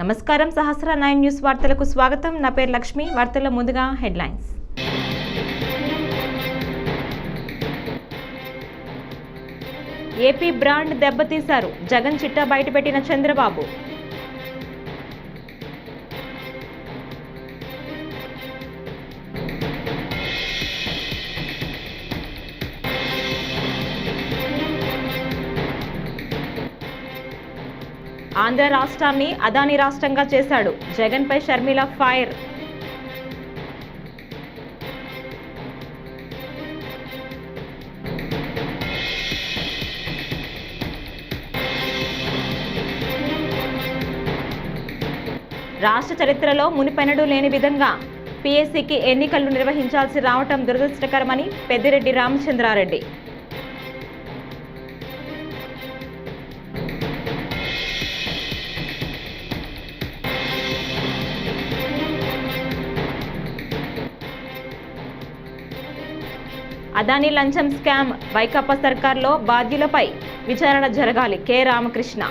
నమస్కారం సహస్ర 9 న్యూస్ వార్తలకు స్వాగతం. నా పేరు లక్ష్మి. వార్తల్లో ముందుగా హెడ్లైన్స్. ఏపీ బ్రాండ్ దెబ్బతీశారు. జగన్ చిట్టా బయటపెట్టిన చంద్రబాబు. ఆంధ్ర రాష్ట్రాన్ని అదానీ రాష్ట్రంగా చేశాడు. జగన్పై షర్మిల ఫైర్. రాష్ట్ర చరిత్రలో మునిపెన్నడూ లేని విధంగా పీఎస్సీకి ఎన్నికలు నిర్వహించాల్సి రావటం దురదృష్టకరమని పెద్దిరెడ్డి రామచంద్రారెడ్డి. అదానీ లంచం స్కామ్ వైకాపా సర్కార్లో బాధ్యులపై విచారణ జరగాలి. కె రామకృష్ణ.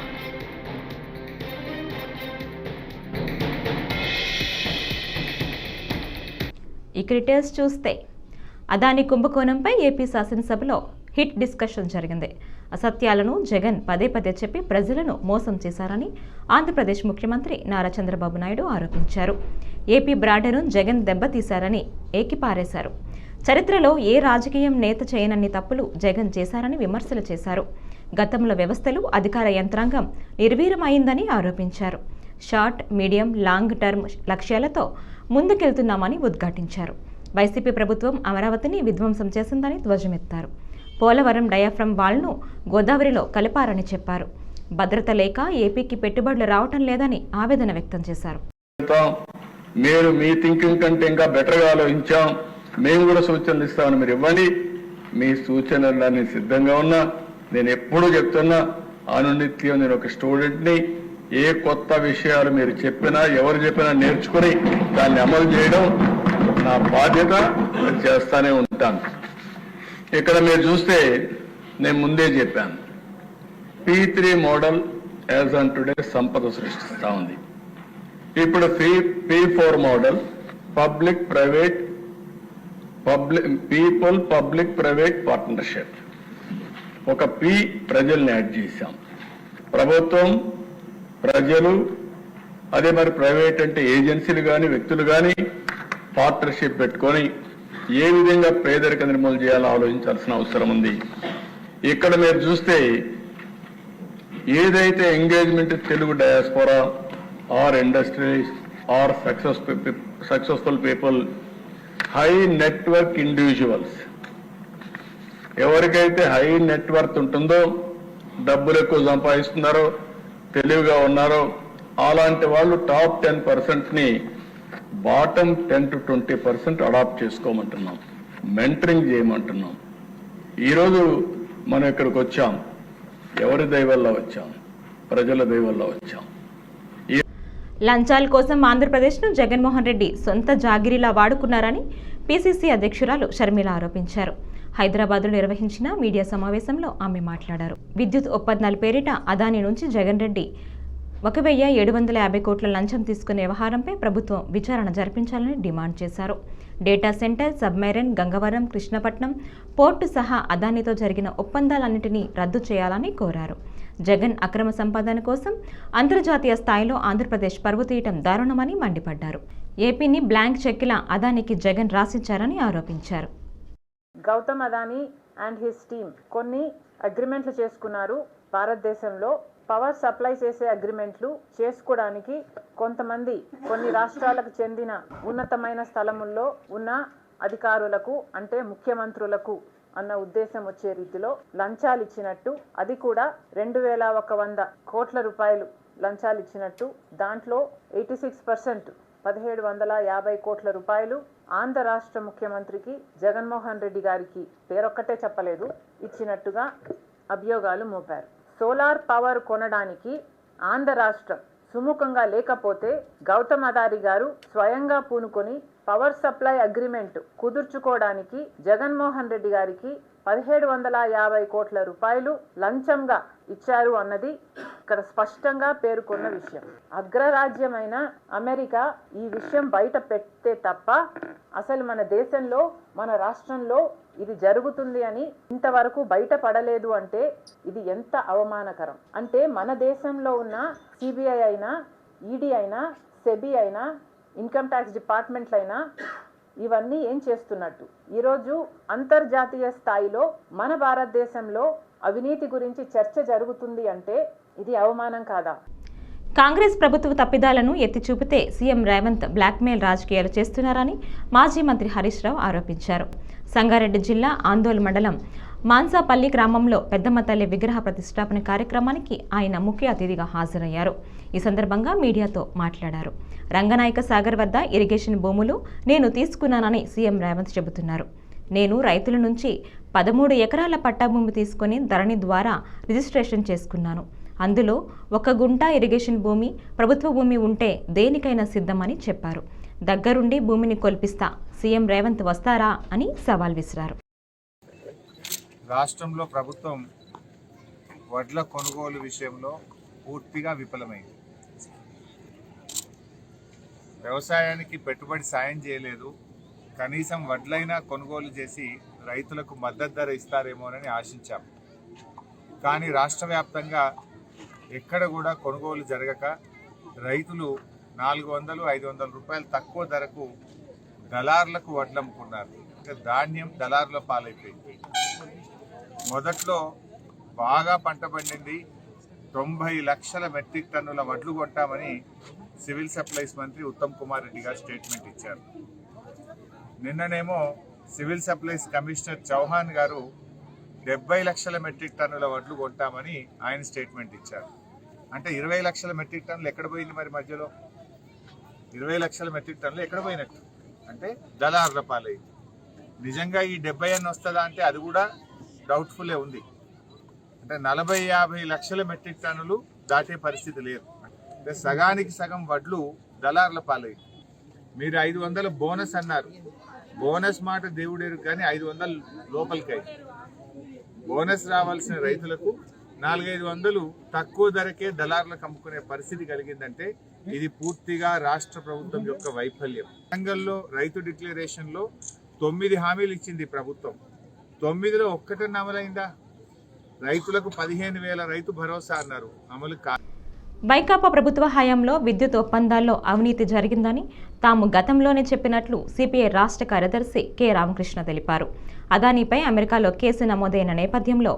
ఇక డీటెయిల్స్ చూస్తే అదానీ కుంభకోణంపై ఏపీ శాసనసభలో హిట్ డిస్కషన్ జరిగింది. అసత్యాలను జగన్ పదే పదే చెప్పి ప్రజలను మోసం చేశారని ఆంధ్రప్రదేశ్ ముఖ్యమంత్రి నారా చంద్రబాబు నాయుడు ఆరోపించారు. ఏపీ బ్రాండ్ను జగన్ దెబ్బతీశారని ఏకిపారేశారు. చరిత్రలో ఏ రాజకీయం నేత చేయనన్ని తప్పులు జగన్ చేశారని విమర్శలు చేశారు. గతంలో వ్యవస్థలు అధికార యంత్రాంగం నిర్వీర్యమైందని ఆరోపించారు. షార్ట్, మీడియం, లాంగ్ టర్మ్ లక్ష్యాలతో ముందుకెళ్తున్నామని ఉద్ఘాటించారు. వైసీపీ ప్రభుత్వం అమరావతిని విధ్వంసం చేసిందని ధ్వజమెత్తారు. పోలవరం డయాఫ్రమ్ వాల్ను గోదావరిలో కలిపారని చెప్పారు. భద్రత లేక ఏపీకి పెట్టుబడులు రావటం లేదని ఆవేదన వ్యక్తం చేశారు. మీరు మీ థింకింగ్ కంటే ఇంకా బెటర్గా ఆలోచించాం, మేము కూడా సూచనలు ఇస్తామని మీరు ఇవ్వండి. మీ సూచనలన్నీ సిద్ధంగా ఉన్నా. నేను ఎప్పుడూ చెప్తున్నా, అనునిత్యం నేను ఒక స్టూడెంట్ని. ఏ కొత్త విషయాలు మీరు చెప్పినా, ఎవరు చెప్పినా నేర్చుకుని దాన్ని అమలు చేయడం నా బాధ్యత. చేస్తానే ఉంటాను. ఇక్కడ మీరు చూస్తే నేను ముందే చెప్పాను, P3 model as on today సంపద సృష్టిస్తూ ఉంది. ఇప్పుడు P4 model people public private partnership. ఒక పి ప్రజల్ని యాడ్ చేశాం. ప్రభుత్వం, ప్రజలు, అదే మరి ప్రైవేట్ అంటే ఏజెన్సీలు కానీ వ్యక్తులు కానీ పార్ట్నర్షిప్ పెట్టుకొని ఏ విధంగా పేదరిక నిర్మూలన చేయాలో ఆలోచించాల్సిన అవసరం ఉంది. ఇక్కడ మీరు చూస్తే ఏదైతే engagement Telugu diaspora or industries or successful people, high network individuals, ఎవరికైతే హై నెట్వర్త్ ఉంటుందో, డబ్బులు ఎక్కువ సంపాదిస్తున్నారో, తెలివిగా ఉన్నారో, అలాంటి వాళ్ళు టాప్ 10%ని బాటమ్ 10 to 20% అడాప్ట్ చేసుకోమంటున్నాం, మెంటరింగ్ చేయమంటున్నాం. ఈరోజు మనం ఇక్కడికి వచ్చాం. ఎవరి దయ వల్ల వచ్చాం? ప్రజల దయ వల్ల వచ్చాం. లంచాల కోసం ఆంధ్రప్రదేశ్ను జగన్మోహన్ రెడ్డి సొంత జాగిరిలా వాడుకున్నారని పీసీసీ అధ్యక్షురాలు షర్మిల ఆరోపించారు. హైదరాబాద్లో నిర్వహించిన మీడియా సమావేశంలో ఆమె మాట్లాడారు. విద్యుత్ ఒప్పందాల పేరిట అదానీ నుంచి జగన్ రెడ్డి 1,750 కోట్ల లంచం తీసుకునే వ్యవహారంపై ప్రభుత్వం విచారణ జరిపించాలని డిమాండ్ చేశారు. Data centre, submarine, Gangavaram, Krishnapatnam port సహా అదానీతో జరిగిన ఒప్పందాలన్నింటినీ రద్దు చేయాలని కోరారు. జగన్ అక్రమ సంపాదన కోసం అంతర్జాతీయ స్థాయిలో ఆంధ్రప్రదేశ్ పరువు తీయటం దారుణమని మండిపడ్డారు. ఏపీని బ్లాంక్ చెక్కిలా అదానికి జగన్ రాసిచ్చారని ఆరోపించారు. Gautam Adani and his team కొన్ని అగ్రిమెంట్లు చేసుకున్నారు. భారతదేశంలో పవర్ సప్లై చేసే అగ్రిమెంట్లు చేసుకోవడానికి కొంతమంది కొన్ని రాష్ట్రాలకు చెందిన ఉన్నతమైన స్థలముల్లో ఉన్న అధికారులకు, అంటే ముఖ్యమంత్రులకు అన్న ఉద్దేశం వచ్చే రీతిలో లంచాలు ఇచ్చినట్టు, అది కూడా 2,100 కోట్ల రూపాయలు లంచాలు ఇచ్చినట్టు, దాంట్లో 86% 1,750 కోట్ల రూపాయలు ఆంధ్ర రాష్ట్ర ముఖ్యమంత్రికి జగన్మోహన్ రెడ్డి గారికి పేరొక్కటే చెప్పలేదు ఇచ్చినట్టుగా అభియోగాలు మోపారు. సోలార్ పవర్ కొనడానికి ఆంధ్ర రాష్ట్రం సుముఖంగా లేకపోతే గౌతమ్ అదానీ గారు స్వయంగా పూనుకొని పవర్ సప్లై అగ్రిమెంట్ కుదుర్చుకోవడానికి జగన్మోహన్ రెడ్డి గారికి 1,750 కోట్ల రూపాయలు లంచంగా ఇచ్చారు అన్నది ఇక్కడ స్పష్టంగా పేర్కొన్న విషయం. అగ్రరాజ్యమైన అమెరికా ఈ విషయం బయట పెడితే తప్ప అసలు మన దేశంలో, మన రాష్ట్రంలో ఇది జరుగుతుంది అని ఇంతవరకు బయటపడలేదు అంటే ఇది ఎంత అవమానకరం. అంటే మన దేశంలో ఉన్న సిబిఐ అయినా, ఈడీ అయినా, సెబీ అయినా, ఇన్కమ్ ట్యాక్స్ డిపార్ట్మెంట్లైనా ఇవన్నీ ఏం చేస్తున్నట్టు? ఈరోజు అంతర్జాతీయ స్థాయిలో మన భారతదేశంలో అవినీతి గురించి చర్చ జరుగుతుంది అంటే ఇది అవమానం కాదా? కాంగ్రెస్ ప్రభుత్వ తప్పిదాలను ఎత్తి చూపితే సీఎం రేవంత్ బ్లాక్మెయిల్ రాజకీయాలు చేస్తున్నారని మాజీ మంత్రి హరీష్ రావు ఆరోపించారు. సంగారెడ్డి జిల్లా ఆందోళన మండలం మాన్సాపల్లి గ్రామంలో పెద్దమ్మ తల్లి విగ్రహ ప్రతిష్టాపన కార్యక్రమానికి ఆయన ముఖ్య అతిథిగా హాజరయ్యారు. ఈ సందర్భంగా మీడియాతో మాట్లాడారు. రంగనాయక సాగర్ వద్ద ఇరిగేషన్ భూములు నేను తీసుకున్నానని సీఎం రేవంత్ చెబుతున్నారు. నేను రైతుల నుంచి 13 ఎకరాల పట్టా భూమి తీసుకుని ధరణి ద్వారా రిజిస్ట్రేషన్ చేసుకున్నాను. అందులో 1 గుంట ఇరిగేషన్ భూమి, ప్రభుత్వ భూమి ఉంటే దేనికైనా సిద్ధమని చెప్పారు. దగ్గరుండి భూమిని కొల్పిస్తా, సీఎం రేవంత్ వస్తారా అని సవాల్ విసిరారు. రాష్ట్రంలో ప్రభుత్వం వడ్ల కొనుగోలు విషయంలో పూర్తిగా విఫలమైంది. వ్యవసాయానికి పెట్టుబడి సాయం చేయలేదు. కనీసం వడ్లైనా కొనుగోలు చేసి రైతులకు మద్దతు ధర ఇస్తారేమోనని ఆశించాం. కానీ రాష్ట్ర వ్యాప్తంగా ఎక్కడ కూడా కొనుగోలు జరగక రైతులు 400-500 రూపాయలు తక్కువ ధరకు దళార్లకు వడ్లు అమ్ముకున్నారు. ధాన్యం దళారుల పాలైపోయింది. మొదట్లో బాగా పంట పండింది, 90 లక్షల మెట్రిక్ టన్నుల వడ్లు కొంటామని సివిల్ సప్లైస్ మంత్రి ఉత్తమ్ కుమార్ రెడ్డి గారు స్టేట్మెంట్ ఇచ్చారు. నిన్ననేమో సివిల్ సప్లైస్ కమిషనర్ చౌహాన్ గారు 70 లక్షల మెట్రిక్ టన్నుల వడ్లు కొంటామని ఆయన స్టేట్మెంట్ ఇచ్చారు. అంటే 20 లక్షల మెట్రిక్ టన్నులు ఎక్కడ పోయింది? మరి మధ్యలో 20 లక్షల మెట్రిక్ టన్నులు ఎక్కడ పోయినట్టు? అంటే దళారుల పాలైంది. నిజంగా ఈ 70 అన్న వస్తుందా అంటే అది కూడా డౌట్ఫుల్లే ఉంది. అంటే 40-50 లక్షల మెట్రిక్ టన్నులు దాటే పరిస్థితి లేదు. అంటే సగానికి సగం వడ్లు దళారుల పాలైంది. మీరు 500 బోనస్ అన్నారు. బోనస్ మాట దేవుడేరు కానీ 500 లోపలికి. బోనస్ రావాల్సిన రైతులకు 400-500 తక్కువ ధరకే దళారులకు అమ్ముకునే పరిస్థితి కలిగిందంటే ఇది పూర్తిగా రాష్ట్ర ప్రభుత్వం యొక్క వైఫల్యం. వరంగల్లో రైతు డిక్లరేషన్ లో 9 హామీలు ఇచ్చింది ప్రభుత్వం. 9లో ఒక్కటన్నా అమలైందా? రైతులకు 15,000 రైతు భరోసా అన్నారు, అమలు కాదు. వైకాపా ప్రభుత్వ హయాంలో విద్యుత్ ఒప్పందాల్లో అవినీతి జరిగిందని తాము గతంలోనే చెప్పినట్లు సిపిఐ రాష్ట్ర కార్యదర్శి కె రామకృష్ణ తెలిపారు. అదానీపై అమెరికాలో కేసు నమోదైన నేపథ్యంలో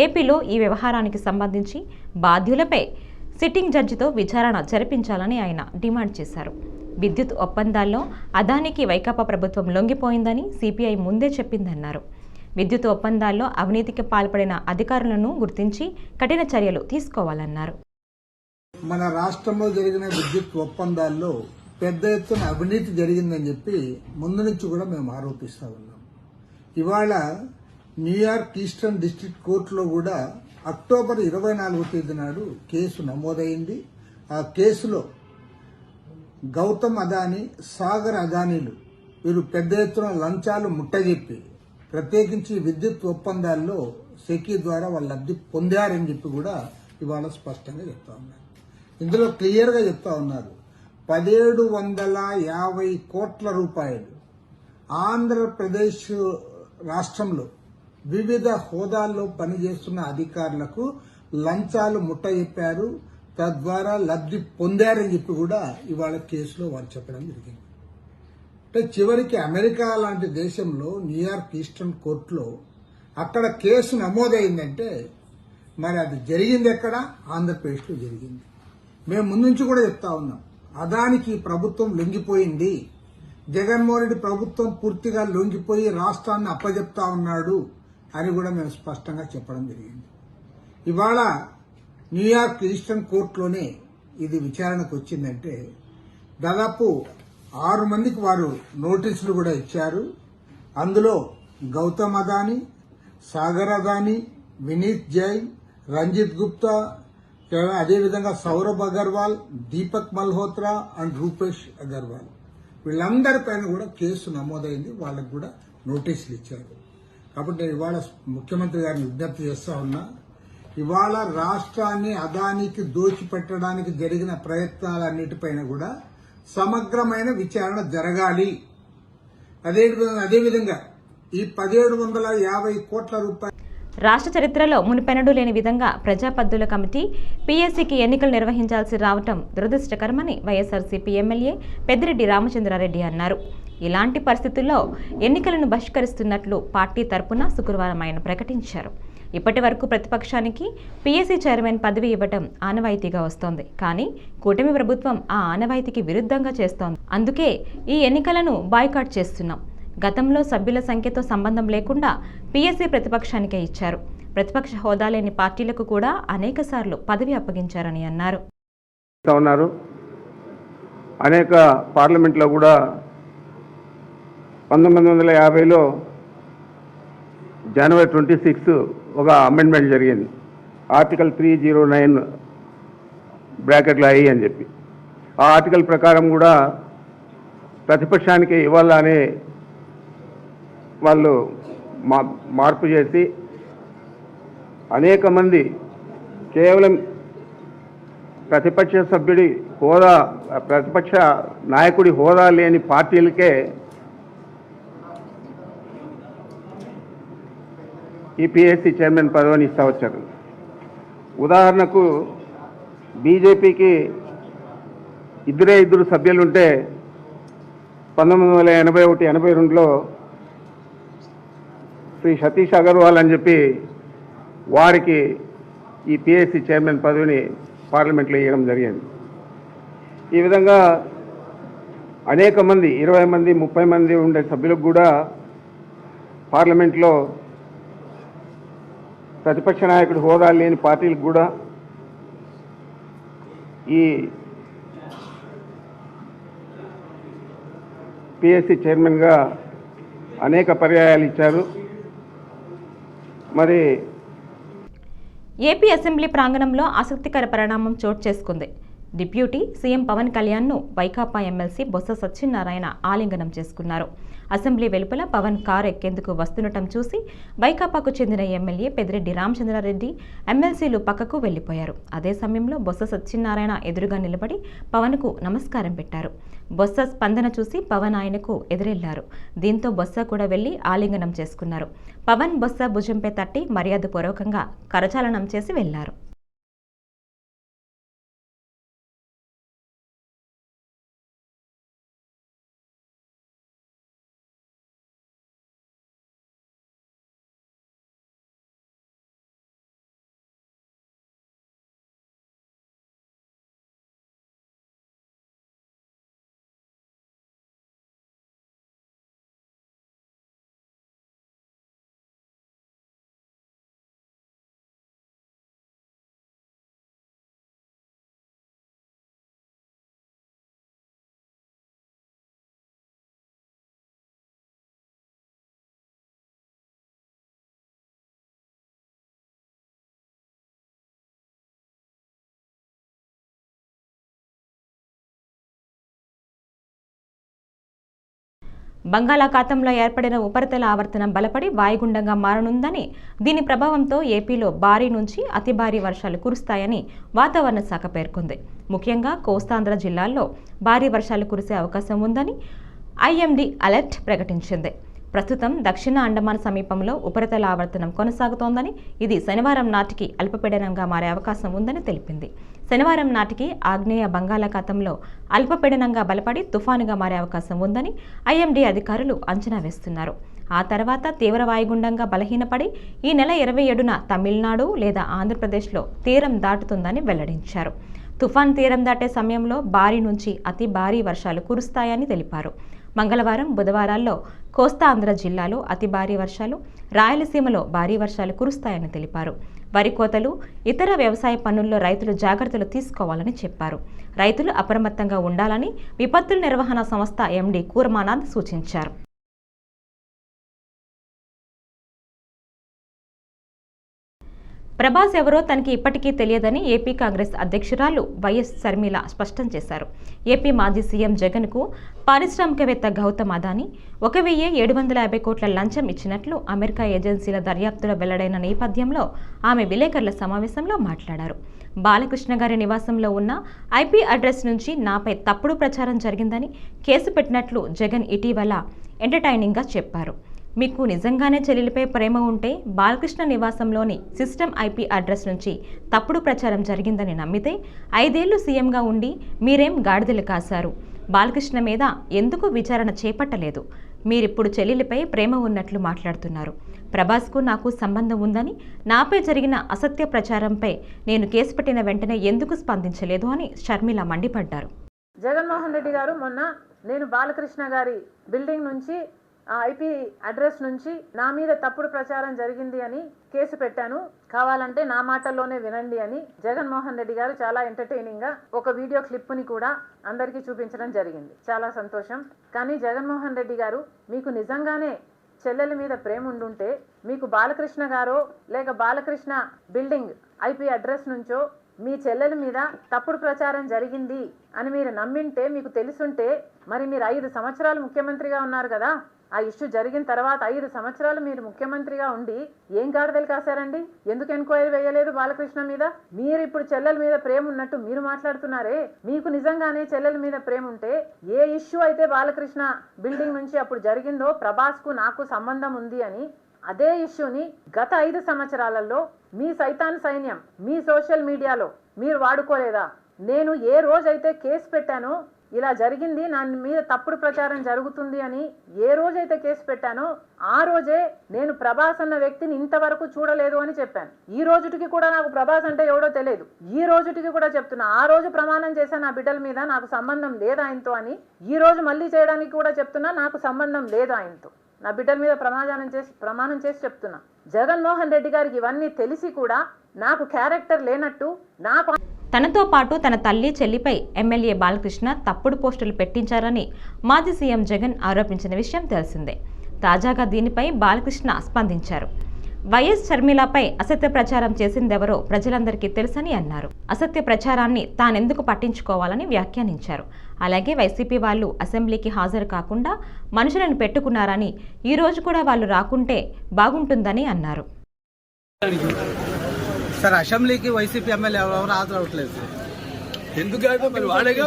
ఏపీలో ఈ వ్యవహారానికి సంబంధించి బాధ్యులపై సిట్టింగ్ జడ్జితో విచారణ జరిపించాలని ఆయన డిమాండ్ చేశారు. విద్యుత్ ఒప్పందాల్లో అదానీకి వైకాపా ప్రభుత్వం లొంగిపోయిందని సిపిఐ ముందే చెప్పిందన్నారు. విద్యుత్ ఒప్పందాల్లో అవినీతికి పాల్పడిన అధికారులను గుర్తించి కఠిన చర్యలు తీసుకోవాలన్నారు. మన రాష్ట్రంలో జరిగిన విద్యుత్ ఒప్పందాల్లో పెద్ద ఎత్తున అవినీతి జరిగిందని చెప్పి ముందు నుంచి కూడా మేము ఆరోపిస్తా ఉన్నాం. ఇవాళ న్యూయార్క్ ఈస్టర్న్ డిస్ట్రిక్ట్ కోర్టులో కూడా అక్టోబర్ 24వ తేదీ నాడు కేసు నమోదైంది. ఆ కేసులో గౌతమ్ అదానీ, సాగర్ అదానీలు వీరు పెద్ద ఎత్తున లంచాలు ముట్టజెప్పి ప్రత్యేకించి విద్యుత్ ఒప్పందాల్లో సెకీ ద్వారా వాళ్ళు లబ్ధి పొందారని చెప్పి కూడా ఇవాళ స్పష్టంగా చెప్తా ఉన్నారు. ఇందులో క్లియర్గా చెప్తా ఉన్నారు. 1750 కోట్ల రూపాయలు ఆంధ్రప్రదేశ్ రాష్ట్రంలో వివిధ హోదాల్లో పనిచేస్తున్న అధికారులకు లంచాలు ముట్టజెప్పారు, తద్వారా లబ్ధి పొందారని చెప్పి కూడా ఇవాళ కేసులో వారు చెప్పడం జరిగింది. అంటే చివరికి అమెరికా లాంటి దేశంలో న్యూయార్క్ ఈస్టర్న్ కోర్టులో అక్కడ కేసు నమోదైందంటే మరి అది జరిగింది ఎక్కడ? ఆంధ్రప్రదేశ్లో జరిగింది. మేము ముందు నుంచి కూడా చెప్తా ఉన్నాం, అదానికి ప్రభుత్వం లొంగిపోయింది, జగన్మోహన్ రెడ్డి ప్రభుత్వం పూర్తిగా లొంగిపోయి రాష్ట్రాన్ని అప్పజెప్తా ఉన్నాడు అని కూడా మేము స్పష్టంగా చెప్పడం జరిగింది. ఇవాళ న్యూయార్క్ ఈస్టర్న్ కోర్టులోనే ఇది విచారణకు వచ్చిందంటే దాదాపు 6 మందికి వారు నోటీసులు కూడా ఇచ్చారు. అందులో గౌతమ్ అదానీ, సాగర్ అదానీ, వినీత్ జైన్, రంజిత్ గుప్తా, అదేవిధంగా సౌరభ్ అగర్వాల్, దీపక్ మల్హోత్రా అండ్ రూపేష్ అగర్వాల్ వీళ్ళందరిపైన కూడా కేసు నమోదైంది. వాళ్ళకు కూడా నోటీసులు ఇచ్చారు. కాబట్టి నేను ఇవాళ ముఖ్యమంత్రి గారిని విజ్ఞప్తి చేస్తా ఉన్నా, ఇవాళ రాష్ట్రాన్ని అదానికి దోచిపెట్టడానికి జరిగిన ప్రయత్నాలన్నిటిపైన కూడా సమగ్రమైన విచారణ జరగాలి. అదేవిధంగా ఈ 1750 కోట్ల రూపాయలు రాష్ట్ర చరిత్రలో మునిపెన్నడూ లేని విధంగా ప్రజాపద్దుల కమిటీ పీఎస్సీకి ఎన్నికలు నిర్వహించాల్సి రావటం దురదృష్టకరమని వైఎస్ఆర్సీపీ ఎమ్మెల్యే పెద్దిరెడ్డి రామచంద్రారెడ్డి అన్నారు. ఇలాంటి పరిస్థితుల్లో ఎన్నికలను బహిష్కరిస్తున్నట్లు పార్టీ తరపున శుక్రవారం ఆయన ప్రకటించారు. ఇప్పటి వరకు ప్రతిపక్షానికి పీఎస్సీ చైర్మన్ పదవి ఇవ్వటం ఆనవాయితీగా వస్తోంది. కానీ కూటమి ప్రభుత్వం ఆ ఆనవాయితీకి విరుద్ధంగా చేస్తోంది. అందుకే ఈ ఎన్నికలను బాయ్కాట్ చేస్తున్నాం. గతంలో సభ్యుల సంఖ్యతో సంబంధం లేకుండా పీఎస్సీ ప్రతిపక్షానికే ఇచ్చారు. ప్రతిపక్ష హోదా లేని పార్టీలకు కూడా అనేకసార్లు పదవి అప్పగించారని అన్నారు. అనేక పార్లమెంట్లో కూడా 1950లో జనవరి 26 ఒక అమెండ్మెంట్ జరిగింది. ఆర్టికల్ 309 బ్రాకెట్లో అయ్యి అని చెప్పి ఆ ఆర్టికల్ ప్రకారం కూడా ప్రతిపక్షానికి ఇవ్వాలని వాళ్ళు మార్పు చేసి అనేక మంది కేవలం ప్రతిపక్ష సభ్యుడి హోదా, ప్రతిపక్ష నాయకుడి హోదా లేని పార్టీలకే ఈ పీఎస్సీ చైర్మన్ పదవిని ఇస్తా వచ్చారు. ఉదాహరణకు బీజేపీకి ఇద్దరు సభ్యులుంటే 1981-82లో శ్రీ సతీష్ అగర్వాల్ అని చెప్పి వారికి ఈ పీఎస్సీ చైర్మన్ పదవిని పార్లమెంట్లో ఇవ్వడం జరిగింది. ఈ విధంగా అనేక మంది 20 మంది 30 మంది ఉండే సభ్యులకు కూడా పార్లమెంట్లో ప్రతిపక్ష నాయకుడు హోదా లేని పార్టీలకు కూడా ఈ పీఎస్సీ చైర్మన్గా అనేక పర్యాయాలు ఇచ్చారు. మరి ఏపీ అసెంబ్లీ ప్రాంగణంలో ఆసక్తికర పరిణామం చోటు చేసుకుంది. డిప్యూటీ సీఎం పవన్ కళ్యాణ్ను వైకాపా ఎమ్మెల్సీ బొత్స సత్యనారాయణ ఆలింగనం చేసుకున్నారు. అసెంబ్లీ వెలుపల పవన్ కారు ఎక్కేందుకు వస్తుండటం చూసి వైకాపాకు చెందిన ఎమ్మెల్యే పెద్దిరెడ్డి రామచంద్రారెడ్డి ఎమ్మెల్సీలు పక్కకు వెళ్లిపోయారు. అదే సమయంలో బొత్స సత్యనారాయణ ఎదురుగా నిలబడి పవన్కు నమస్కారం పెట్టారు. బొత్స స్పందన చూసి పవన్ ఆయనకు ఎదురెళ్లారు. దీంతో బొత్స కూడా వెళ్లి ఆలింగనం చేసుకున్నారు. పవన్ బొత్స భుజంపై తట్టి మర్యాదపూర్వకంగా కరచాలనం చేసి వెళ్లారు. బంగాళాఖాతంలో ఏర్పడిన ఉపరితల ఆవర్తనం బలపడి వాయుగుండంగా మారనుందని, దీని ప్రభావంతో ఏపీలో భారీ నుంచి అతి భారీ వర్షాలు కురుస్తాయని వాతావరణ శాఖ పేర్కొంది. ముఖ్యంగా కోస్తాంధ్ర జిల్లాల్లో భారీ వర్షాలు కురిసే అవకాశం ఉందని ఐఎండీ అలర్ట్ ప్రకటించింది. ప్రస్తుతం దక్షిణ అండమాన్ సమీపంలో ఉపరితల ఆవర్తనం కొనసాగుతోందని, ఇది శనివారం నాటికి అల్పపీడనంగా మారే అవకాశం ఉందని తెలిపింది. శనివారం నాటికి ఆగ్నేయ బంగాళాఖాతంలో అల్పపీడనంగా బలపడి తుఫానుగా మారే అవకాశం ఉందని ఐఎండీ అధికారులు అంచనా వేస్తున్నారు. ఆ తర్వాత తీవ్ర వాయుగుండంగా బలహీనపడి ఈ నెల 27న తమిళనాడు లేదా ఆంధ్రప్రదేశ్లో తీరం దాటుతుందని వెల్లడించారు. తుఫాన్ తీరం దాటే సమయంలో భారీ నుంచి అతి భారీ వర్షాలు కురుస్తాయని తెలిపారు. మంగళవారం, బుధవారాల్లో కోస్తాంధ్ర జిల్లాలో అతి భారీ వర్షాలు, రాయలసీమలో భారీ వర్షాలు కురుస్తాయని తెలిపారు. వరి కోతలు, ఇతర వ్యవసాయ పనుల్లో రైతులు జాగ్రత్తలు తీసుకోవాలని చెప్పారు. రైతులు అప్రమత్తంగా ఉండాలని విపత్తుల నిర్వహణ సంస్థ ఎండీ కూర్మానాథ్ సూచించారు. ప్రభాస్ ఎవరో తనకి ఇప్పటికీ తెలియదని ఏపీ కాంగ్రెస్ అధ్యక్షురాలు వైఎస్ షర్మిల స్పష్టం చేశారు. ఏపీ మాజీ సీఎం జగన్కు పారిశ్రామికవేత్త గౌతమ్ అదానీ 1,750 కోట్ల లంచం ఇచ్చినట్లు అమెరికా ఏజెన్సీల దర్యాప్తులో వెల్లడైన నేపథ్యంలో ఆమె విలేకరుల సమావేశంలో మాట్లాడారు. బాలకృష్ణ గారి నివాసంలో ఉన్న ఐపీ అడ్రస్ నుంచి నాపై తప్పుడు ప్రచారం జరిగిందని కేసు పెట్టినట్లు జగన్ ఇటీవల ఎంటర్టైనింగ్గా చెప్పారు. మీకు నిజంగానే చెల్లెలిపై ప్రేమ ఉంటే బాలకృష్ణ నివాసంలోని సిస్టమ్ ఐపీ అడ్రస్ నుంచి తప్పుడు ప్రచారం జరిగిందని నమ్మితే 5 ఏళ్లు సీఎంగా ఉండి మీరేం గాడిదలు కాశారు? బాలకృష్ణ మీద ఎందుకు విచారణ చేపట్టలేదు? మీరిప్పుడు చెల్లెలిపై ప్రేమ ఉన్నట్లు మాట్లాడుతున్నారు. ప్రభాస్కు నాకు సంబంధం ఉందని, నాపై జరిగిన అసత్య ప్రచారంపై నేను కేసు పెట్టిన వెంటనే ఎందుకు స్పందించలేదు అని షర్మిల మండిపడ్డారు. జగన్మోహన్ రెడ్డి గారు మొన్న నేను బాలకృష్ణ గారి బిల్డింగ్ నుంచి ఐపీ అడ్రస్ నుంచి నా మీద తప్పుడు ప్రచారం జరిగింది అని కేసు పెట్టాను, కావాలంటే నా మాటల్లోనే వినండి అని జగన్మోహన్ రెడ్డి గారు చాలా ఎంటర్టైనింగ్ గా ఒక వీడియో క్లిప్ ని కూడా అందరికీ చూపించడం జరిగింది. చాలా సంతోషం. కానీ జగన్మోహన్ రెడ్డి గారు, మీకు నిజంగానే చెల్లెల మీద ప్రేమ ఉండుంటే మీకు బాలకృష్ణ గారో లేక బాలకృష్ణ బిల్డింగ్ ఐపీ అడ్రస్ నుంచో మీ చెల్లెల మీద తప్పుడు ప్రచారం జరిగింది అని మీరు నమ్మింటే, మీకు తెలుసుంటే, మరి మీరు 5 సంవత్సరాలు ముఖ్యమంత్రిగా ఉన్నారు కదా. ఆ ఇష్యూ జరిగిన తర్వాత 5 సంవత్సరాలు మీరు ముఖ్యమంత్రిగా ఉండి ఏం గాడిదలు కాశారండి? ఎందుకు ఎంక్వైరీ వేయలేదు బాలకృష్ణ మీద? మీరు ఇప్పుడు చెల్లెల మీద ప్రేమ ఉన్నట్టు మీరు మాట్లాడుతున్నారే. మీకు నిజంగానే చెల్లెల మీద ప్రేమ ఉంటే ఏ ఇష్యూ అయితే బాలకృష్ణ బిల్డింగ్ నుంచి అప్పుడు జరిగిందో ప్రభాస్కు నాకు సంబంధం ఉంది అని, అదే ఇష్యూని గత 5 సంవత్సరాలలో మీ సైతాన్ సైన్యం మీ సోషల్ మీడియాలో మీరు వాడుకోలేదా? నేను ఏ రోజైతే కేసు పెట్టానో, ఇలా జరిగింది, నా మీద తప్పుడు ప్రచారం జరుగుతుంది అని ఏ రోజైతే కేసు పెట్టానో ఆ రోజే నేను ప్రభాస్ అన్న వ్యక్తిని ఇంతవరకు చూడలేదు అని చెప్పాను. ఈ రోజుటికి కూడా నాకు ప్రభాస్ అంటే ఎవడో తెలియదు. ఈ రోజుటికి కూడా చెప్తున్నా, ఆ రోజు ప్రమాణం చేశాను నా బిడ్డల మీద నాకు సంబంధం లేదు ఆయనతో అని. ఈ రోజు మళ్ళీ చేయడానికి కూడా చెప్తున్నా, నాకు సంబంధం లేదు ఆయనతో. నా బిడ్డల మీద ప్రమాణం చేసి చెప్తున్నా. జగన్మోహన్ రెడ్డి గారికి ఇవన్నీ తెలిసి కూడా నాకు క్యారెక్టర్ లేనట్టు, నాకు తనతో పాటు తన తల్లి చెల్లిపై ఎమ్మెల్యే బాలకృష్ణ తప్పుడు పోస్టులు పెట్టించారని మాజీ సీఎం జగన్ ఆరోపించిన విషయం తెలిసిందే. తాజాగా దీనిపై బాలకృష్ణ స్పందించారు. వైఎస్ షర్మిలపై అసత్య ప్రచారం చేసిందెవరో ప్రజలందరికీ తెలుసని అన్నారు. అసత్య ప్రచారాన్ని తానెందుకు పట్టించుకోవాలని వ్యాఖ్యానించారు. అలాగే వైసీపీ వాళ్ళు అసెంబ్లీకి హాజరు కాకుండా మనుషులను పెట్టుకున్నారని, ఈ రోజు కూడా వాళ్ళు రాకుంటే బాగుంటుందని అన్నారు. సార్, అసెంబ్లీకి వైసీపీ ఎమ్మెల్యే ఎవరు హాజరవట్లేదు సార్. ఎందుకంటే మరి వాడేగా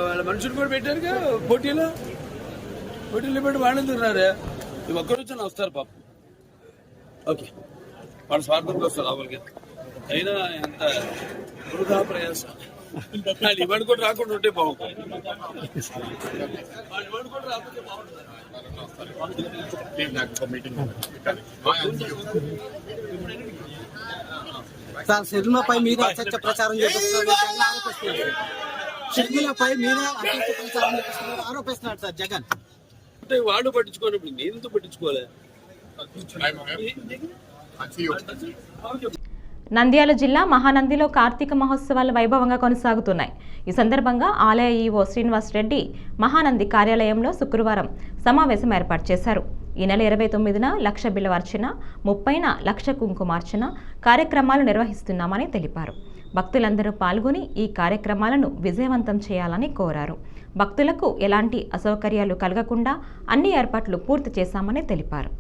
వాళ్ళ మనుషులు కూడా పెట్టారుగా పోటీలో పెట్టి వాళ్ళు తిన్నారే. ఒక్కరోజు వస్తారు పాపం. ఓకే, వాళ్ళ స్వార్థంలో వస్తారు లోపలికి. అయినా ఎంత వృధా ప్రయాసం. ఇవాడు కూడా రాకుండా ఉంటే బాగుంటుంది. ఇవాడు కూడా రాకుండా బాగుంటుంది. సార్, షర్మిలపై మీద అసత్య ప్రచారం చేస్తున్నారు షర్మిలపై మీద అసత్య ప్రచారం చేస్తున్నారు ఆరోపిస్తున్నారు సార్ జగన్. అంటే వాళ్ళు పట్టించుకోనప్పుడు నేను ఎందుకు పట్టించుకోలే? నంద్యాల జిల్లా మహానందిలో కార్తీక మహోత్సవాలు వైభవంగా కొనసాగుతున్నాయి. ఈ సందర్భంగా ఆలయ ఈవో శ్రీనివాస్ రెడ్డి మహానంది కార్యాలయంలో శుక్రవారం సమావేశం ఏర్పాటు చేశారు. ఈ నెల 29న లక్ష బిల్వార్చన, 30న లక్ష కుంకుమార్చన కార్యక్రమాలు నిర్వహిస్తున్నామని తెలిపారు. భక్తులందరూ పాల్గొని ఈ కార్యక్రమాలను విజయవంతం చేయాలని కోరారు. భక్తులకు ఎలాంటి అసౌకర్యాలు కలగకుండా అన్ని ఏర్పాట్లు పూర్తి చేశామని తెలిపారు.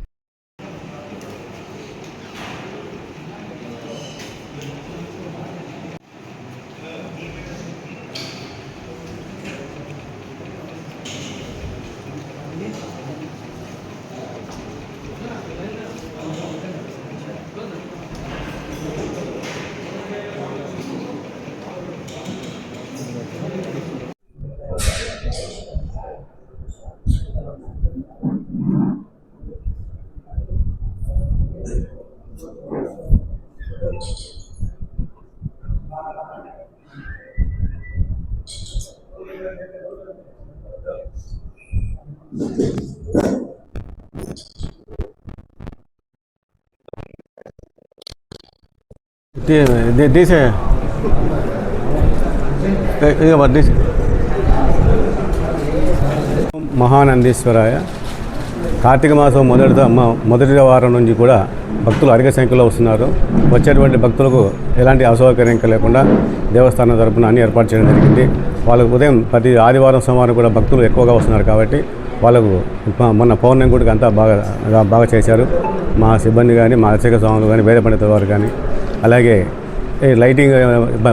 दिसे महानंदीश्वराय కార్తీక మాసం మొదటి వారం నుంచి కూడా భక్తులు అధిక సంఖ్యలో వస్తున్నారు. వచ్చేటువంటి భక్తులకు ఎలాంటి అసౌకర్యం లేకుండా దేవస్థానం తరపున అన్ని ఏర్పాటు చేయడం జరిగింది. వాళ్ళకు ఉదయం ప్రతి ఆదివారం సోమవారం కూడా భక్తులు ఎక్కువగా వస్తున్నారు కాబట్టి వాళ్ళకు మొన్న పౌర్ణమి గుడికి అంతా బాగా చేశారు. మా సిబ్బంది కానీ, మా అర్చక స్వాములు కానీ, వేద పండితుల వారు కానీ, అలాగే లైటింగ్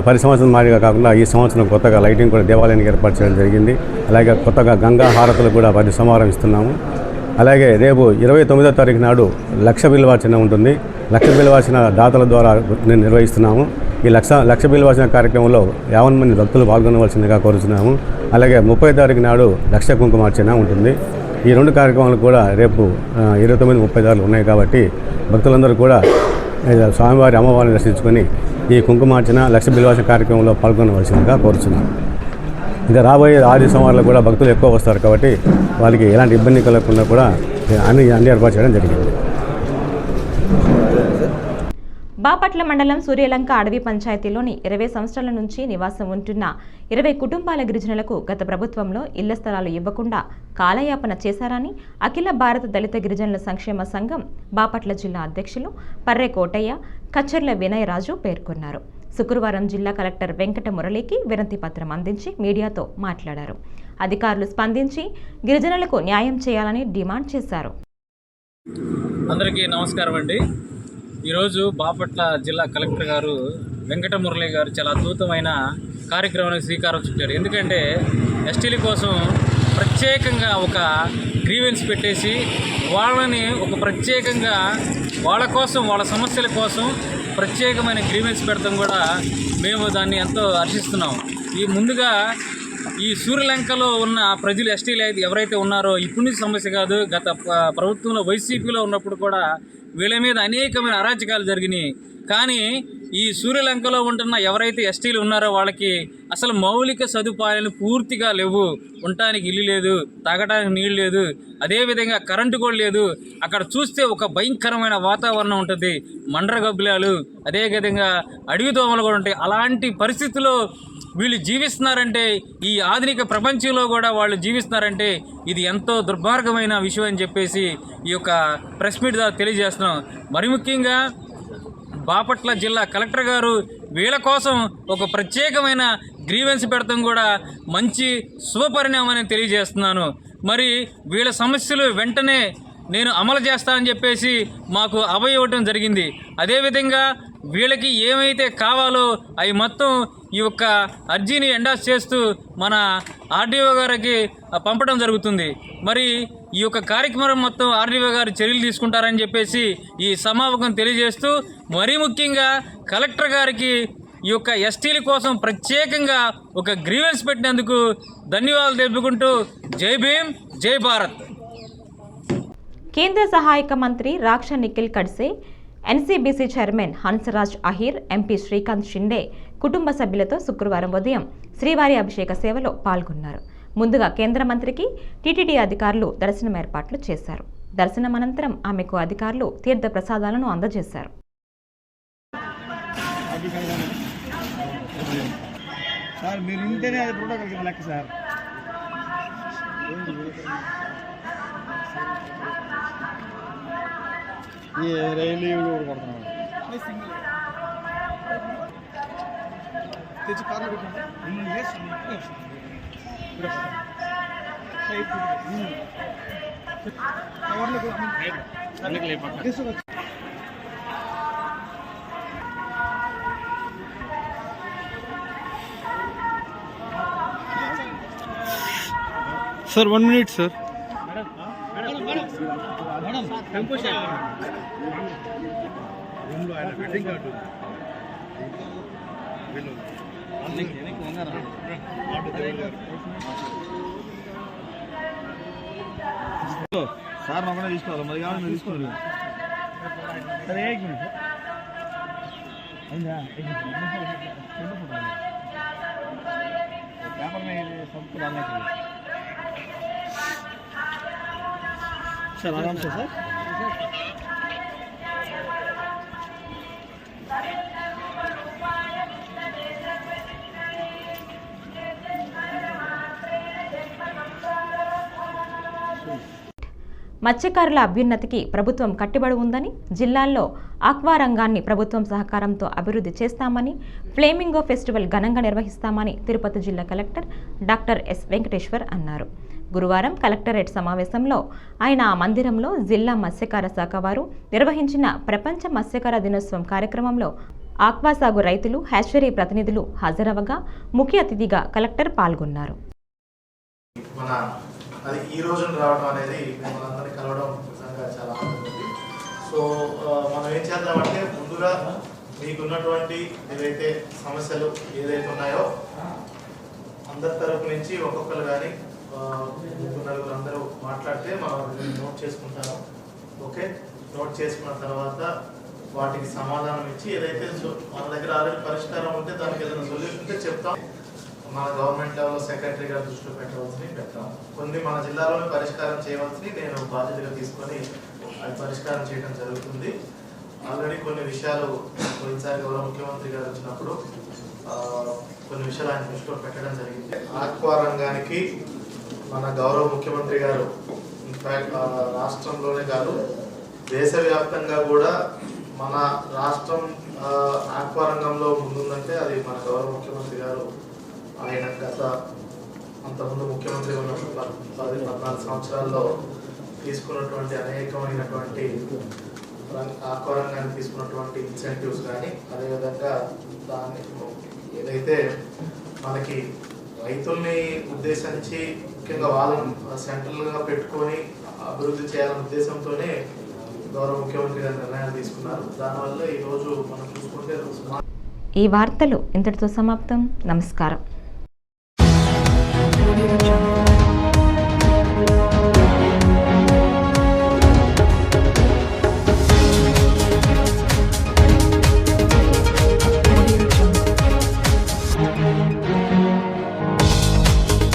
10 సంవత్సరం మాదిరిగా కాకుండా ఈ సంవత్సరం కొత్తగా లైటింగ్ కూడా దేవాలయానికి ఏర్పాటు చేయడం జరిగింది. అలాగే కొత్తగా గంగా హారతులు కూడా ప్రతి సోమవారం ఇస్తున్నాము. అలాగే రేపు 29వ తారీఖు నాడు లక్ష బిల్వార్చన ఉంటుంది. లక్ష బిల్వార్చన దాతల ద్వారా నిర్వహిస్తున్నాము. ఈ లక్ష బిల్వార్చన కార్యక్రమంలో 50 మంది భక్తులు పాల్గొనవలసిందిగా కోరుతున్నాము. అలాగే 30వ తారీఖు నాడు లక్ష కుంకుమార్చన ఉంటుంది. ఈ 2 కార్యక్రమాలు కూడా రేపు 29, 30 తారీఖులు ఉన్నాయి కాబట్టి భక్తులందరూ కూడా స్వామివారి అమ్మవారిని దర్శించుకొని ఈ కుంకుమార్చన లక్ష బిల్వార్చన కార్యక్రమంలో పాల్గొనవలసిందిగా కోరుతున్నాము. ఇంకా రాబోయే 6 సోమవారాలు కూడా భక్తులు ఎక్కువ వస్తారు కాబట్టి వాళ్ళకి ఎలాంటి ఇబ్బంది కలగకుండా కూడా అన్ని ఏర్పాటు చేయడం జరిగింది. బాపట్ల మండలం సూర్యలంక అడవి పంచాయతీలోని 20 సంవత్సరాల నుంచి నివాసం ఉంటున్న 20 కుటుంబాల గిరిజనులకు గత ప్రభుత్వంలో ఇళ్ల స్థలాలు ఇవ్వకుండా కాలయాపన చేశారని అఖిల భారత దళిత గిరిజనుల సంక్షేమ సంఘం బాపట్ల జిల్లా అధ్యక్షులు పర్రె కోటయ్య, కచ్చర్ల వినయరాజు పేర్కొన్నారు. శుక్రవారం జిల్లా కలెక్టర్ వెంకట మురళికి వినతి పత్రం అందించి మీడియాతో మాట్లాడారు. అధికారులు స్పందించి గిరిజనులకు న్యాయం చేయాలని డిమాండ్ చేశారు. అందరికీ నమస్కారం అండి. ఈరోజు బాపట్ల జిల్లా కలెక్టర్ గారు వెంకట మురళి గారు చాలా అద్భుతమైన కార్యక్రమానికి శ్రీకారం చుట్టారు. ఎందుకంటే ఎస్టీల కోసం ప్రత్యేకంగా ఒక గ్రీవెన్స్ పెట్టేసి వాళ్ళని ఒక ప్రత్యేకంగా వాళ్ళ కోసం, వాళ్ళ సమస్యల కోసం ప్రత్యేకమైన గ్రీవెన్స్ పెడతాం కూడా మేము దాన్ని ఎంతో హర్షిస్తున్నాం. ముందుగా ఈ సూర్యలంకలో ఉన్న ప్రజలు ఎస్టీలు ఎవరైతే ఉన్నారో ఇప్పుడు నుంచి సమస్య కాదు, గత ప్రభుత్వంలో వైసీపీలో ఉన్నప్పుడు కూడా వీళ్ళ మీద అనేకమైన అరాచకాలు జరిగినాయి. కానీ ఈ సూర్యలంకలో ఉంటున్న ఎవరైతే ఎస్టీలు ఉన్నారో వాళ్ళకి అసలు మౌలిక సదుపాయాలు పూర్తిగా లేవు. ఉండటానికి ఇల్లు లేదు, తాగడానికి నీళ్ళు లేదు, అదేవిధంగా కరెంటు కూడా లేదు. అక్కడ చూస్తే ఒక భయంకరమైన వాతావరణం ఉంటుంది, మండ్రగబ్బిలాలు, అదేవిధంగా అడవి దోమలు కూడా ఉంటాయి. అలాంటి పరిస్థితుల్లో వీళ్ళు జీవిస్తున్నారంటే, ఈ ఆధునిక ప్రపంచంలో కూడా వాళ్ళు జీవిస్తున్నారంటే ఇది ఎంతో దుర్మార్గమైన విషయం అని చెప్పేసి ఈ యొక్క ప్రెస్ మీట్ ద్వారా తెలియజేస్తున్నాం. మరి ముఖ్యంగా బాపట్ల జిల్లా కలెక్టర్ గారు వీళ్ళ కోసం ఒక ప్రత్యేకమైన గ్రీవెన్స్ పెడతాం కూడా మంచి శుభపరిణామని తెలియజేస్తున్నాను. మరి వీళ్ళ సమస్యలు వెంటనే నేను అమలు చేస్తానని చెప్పేసి మాకు అభయం ఇవ్వటం జరిగింది. అదేవిధంగా వీళ్ళకి ఏమైతే కావాలో అవి మొత్తం ఈ యొక్క అర్జీని ఎండాస్ చేస్తూ మన ఆర్డీఓ గారికి పంపడం జరుగుతుంది. మరి ఈ యొక్క కార్యక్రమం మొత్తం ఆర్డీఓ గారు చర్యలు తీసుకుంటారని చెప్పేసి ఈ సమావేశం తెలియజేస్తూ, మరీ ముఖ్యంగా కలెక్టర్ గారికి ఈ యొక్క ఎస్టీల కోసం ప్రత్యేకంగా ఒక గ్రీవెన్స్ పెట్టినందుకు ధన్యవాదాలు తెలుపుకుంటూ జై భీమ్, జై భారత్. కేంద్ర సహాయక మంత్రి Raksha Nikhil Khadse, NCBC chairman Hansraj Ahir, MP Srikanth Shinde కుటుంబ సభ్యులతో శుక్రవారం ఉదయం శ్రీవారి అభిషేక సేవలో పాల్గొన్నారు. ముందుగా కేంద్ర మంత్రికి టీటీడీ అధికారులు దర్శనం ఏర్పాట్లు చేశారు. దర్శనం అనంతరం ఆమెకు అధికారులు తీర్థ ప్రసాదాలను అందజేశారు. Sir, 1 minute, sir. సార్ ఒకనే తీసుకోవాలి, మరి కావాలి తీసుకోవాలి. సరే అయిందా పేపర్ మీద सबको डालना चाहिए सर, आराम से सर. మత్స్యకారుల అభ్యున్నతికి ప్రభుత్వం కట్టుబడి ఉందని, జిల్లాల్లో ఆక్వా రంగాన్ని ప్రభుత్వం సహకారంతో అభివృద్ధి చేస్తామని, ఫ్లేమింగో ఫెస్టివల్ ఘనంగా నిర్వహిస్తామని తిరుపతి జిల్లా కలెక్టర్ డాక్టర్ ఎస్ వెంకటేశ్వర్ అన్నారు. గురువారం కలెక్టరేట్ సమావేశంలో ఆయన ఆ మందిరంలో జిల్లా మత్స్యకార శాఖ వారు నిర్వహించిన ప్రపంచ మత్స్యకార దినోత్సవం కార్యక్రమంలో ఆక్వా సాగు రైతులు, హ్యాచరీ ప్రతినిధులు హాజరవగా ముఖ్య అతిథిగా కలెక్టర్ పాల్గొన్నారు. అది ఈ రోజున రావడం అనేది మిమ్మల్ని అందరినీ కలవడం నిజంగా చాలా ఆనందంగా ఉంది. సో మనం ఏం చేద్దామంటే ముందుగా మీకున్నటువంటి ఏదైతే సమస్యలు ఏదైతే ఉన్నాయో అందరి తరపు నుంచి ఒక్కొక్కరు కానీ నలుగురు అందరూ మాట్లాడితే మనం నోట్ చేసుకుంటాము. ఓకే, నోట్ చేసుకున్న తర్వాత వాటికి సమాధానం ఇచ్చి ఏదైతే మన దగ్గర ఆల్రెడీ పరిష్కారం ఉంటే దానికి ఏదైనా సొల్యూషన్ ఉంటే చెప్తాం. మన గవర్నమెంట్ లెవెల్లో సెక్రటరీ గారు దృష్టిలో పెట్టవలసినవి పెడతాం. కొన్ని మన జిల్లాలోనే పరిష్కారం చేయవలసినవి నేను బాధ్యతగా తీసుకొని అది పరిష్కారం చేయడం జరుగుతుంది. ఆల్రెడీ కొన్ని విషయాలు పోయినసారి గౌరవ ముఖ్యమంత్రి గారు వచ్చినప్పుడు కొన్ని విషయాలు ఆయన దృష్టిలో పెట్టడం జరిగింది. ఆక్వా రంగానికి మన గౌరవ ముఖ్యమంత్రి గారు ఇన్ఫాక్ట్ రాష్ట్రంలోనే కాదు దేశవ్యాప్తంగా కూడా మన రాష్ట్రం ఆక్వా రంగంలో ముందుందంటే అది మన గౌరవ ముఖ్యమంత్రి గారు ఆయన గత అంతకుముందు ముఖ్యమంత్రి ఉన్నప్పుడు 14 సంవత్సరాల్లో తీసుకున్నటువంటి అనేకమైనటువంటి ఆక్వా రంగాన్ని తీసుకున్నటువంటి ఇన్సెంటివ్స్ కానీ అదేవిధంగా దాన్ని ఏదైతే మనకి రైతుల్ని ఉద్దేశించి ముఖ్యంగా వాళ్ళని సెంట్రల్గా పెట్టుకొని అభివృద్ధి చేయాలనే ఉద్దేశంతోనే గౌరవ ముఖ్యమంత్రి గారు నిర్ణయాలు తీసుకున్నారు. దానివల్ల ఈరోజు మనం చూసుకుంటే ఈ వార్తలు ఇంతటితో సమాప్తం. నమస్కారం.